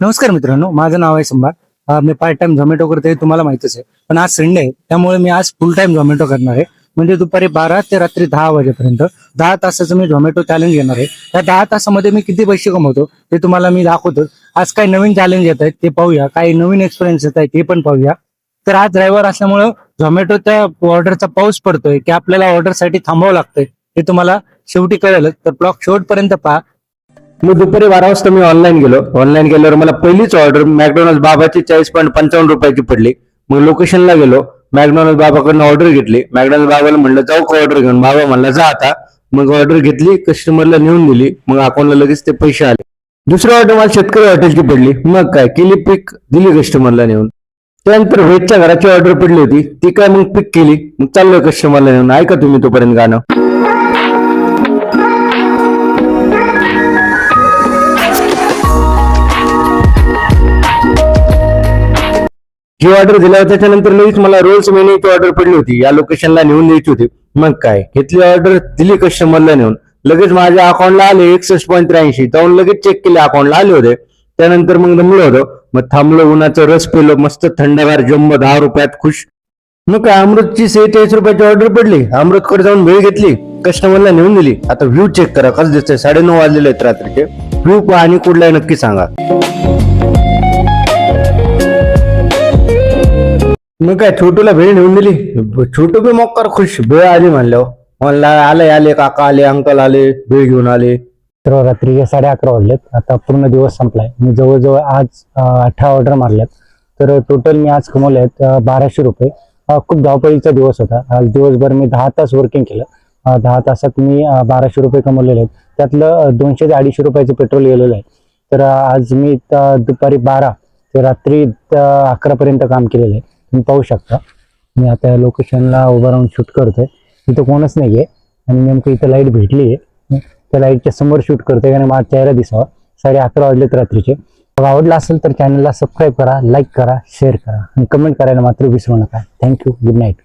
नमस्कार मित्रांनो, माझं नाव आहे संभार. मी पार्ट टाइम झोमॅटो करते, हे तुम्हाला माहितच आहे. पण आज संडे आहे, त्यामुळे मी आज फुल टाइम झोमॅटो करणार आहे. म्हणजे दुपारी 12 ते रात्री 10 वाजेपर्यंत 10 तासाचं मी झोमॅटो चॅलेंज घेणार आहे. त्या 10 तासामध्ये मी किती पैसे कमवतो ते तुम्हाला मी दाखवतो. आज काही नवीन चॅलेंज येत आहेत ते पाहूया, काही नवीन एक्सपिरियन्स येत आहेत ते पण पाहूया. तर आज रविवार असल्यामुळं झोमॅटोच्या ऑर्डरचा पाऊस पडतोय की आपल्याला ऑर्डरसाठी थांबावं लागतंय हे तुम्हाला शेवटी कळेल. तर ब्लॉग शेवटपर्यंत पहा. मग दुपारी 12 वाजता मी ऑनलाईन गेलो. ऑनलाईन गेल्यावर मला पहिलीच ऑर्डर मॅकडॉनल्ड बाबाची 40.55 रुपयाची पडली. मग लोकेशनला गेलो, मॅकडॉनल्ड बाबाकडनं ऑर्डर घेतली. मॅकडॉनल्ड बाबाला म्हणलं जाऊ का ऑर्डर घेऊन, बाबा म्हणला जा आता. मग ऑर्डर घेतली, कस्टमरला नेऊन दिली. मग अकाउंटला लगेच ते पैसे आले. दुसरी ऑर्डर मला शेतकरी हॉटेलची पडली. मग काय केली, पिक दिली कस्टमरला नेऊन. त्यानंतर व्हेजच्या घराची ऑर्डर पडली होती, ती काय मग पिक केली. मग चाललोय कस्टमरला नेऊन. ऐका तुम्ही तोपर्यंत गाणं. जी ऑर्डर दिला होता त्याच्यानंतर लगेच मला रोल्स मेन्यूची ऑर्डर पडली होती, या लोकेशनला नेऊन द्यायची होती. मग काय घेतली ऑर्डर, दिली कस्टमरला नेऊन. लगेच माझ्या अकाउंटला आले 61.83. जाऊन लगेच चेक केले, अकाउंटला आले होते. त्यानंतर मग दमलो होतो. मग थांबलो, उन्हाचा रस पेलो, मस्त थंडगार जम्म 10 रुपयात खुश. मग काय अमृतची 46 रुपयाची ऑर्डर पडली. अमृतकडे जाऊन भेळ घेतली, कस्टमरला नेऊन दिली. आता व्ह्यू चेक करा कसं दिसतंय. 9:30 वाजलेले आहेत रात्रीचे. व्ह्यू पहा आणि कुठला आहे नक्की सांगा. मग काय छोटूला भेळ नेऊन दिली. छोटू बी मोक्कर खुश, भेळ आली म्हणल्यावर. म्हणला आले काका आले, अंकल आले, भेळ घेऊन आले. तर रात्री 11:30 वाजलेत. आता पूर्ण दिवस संपलाय. मी जवळजवळ आज 18 ऑर्डर मारल्यात. तर टोटल मी आज कमवले आहेत 1200 रुपये. खूप धावपळीचा दिवस होता. आज दिवसभर मी 10 तास वर्किंग केलं. 10 तासात मी 1200 रुपये कमवलेले आहेत. त्यातलं 200 ते 250 रुपयाचं पेट्रोल गेलेलं आहे. तर आज मी दुपारी 12 ते रात्री 11 पर्यंत काम केलेलं आहे. तुम्ही पाहू शकता. मी आता लोकेशनला उभं राहून शूट करतोय. इथं कोणच नाहीये आणि नेमकं इथं लाईट भेटली आहे. त्या लाईटच्या समोर शूट करतोय कारण माझा चेहरा दिसावा. 11:30 वाजलेत रात्रीचे. आवडला असेल तर चॅनलला सबस्क्राईब करा, लाईक करा, शेअर करा आणि कमेंट करायला मात्र विसरू नका. थँक्यू. Good night.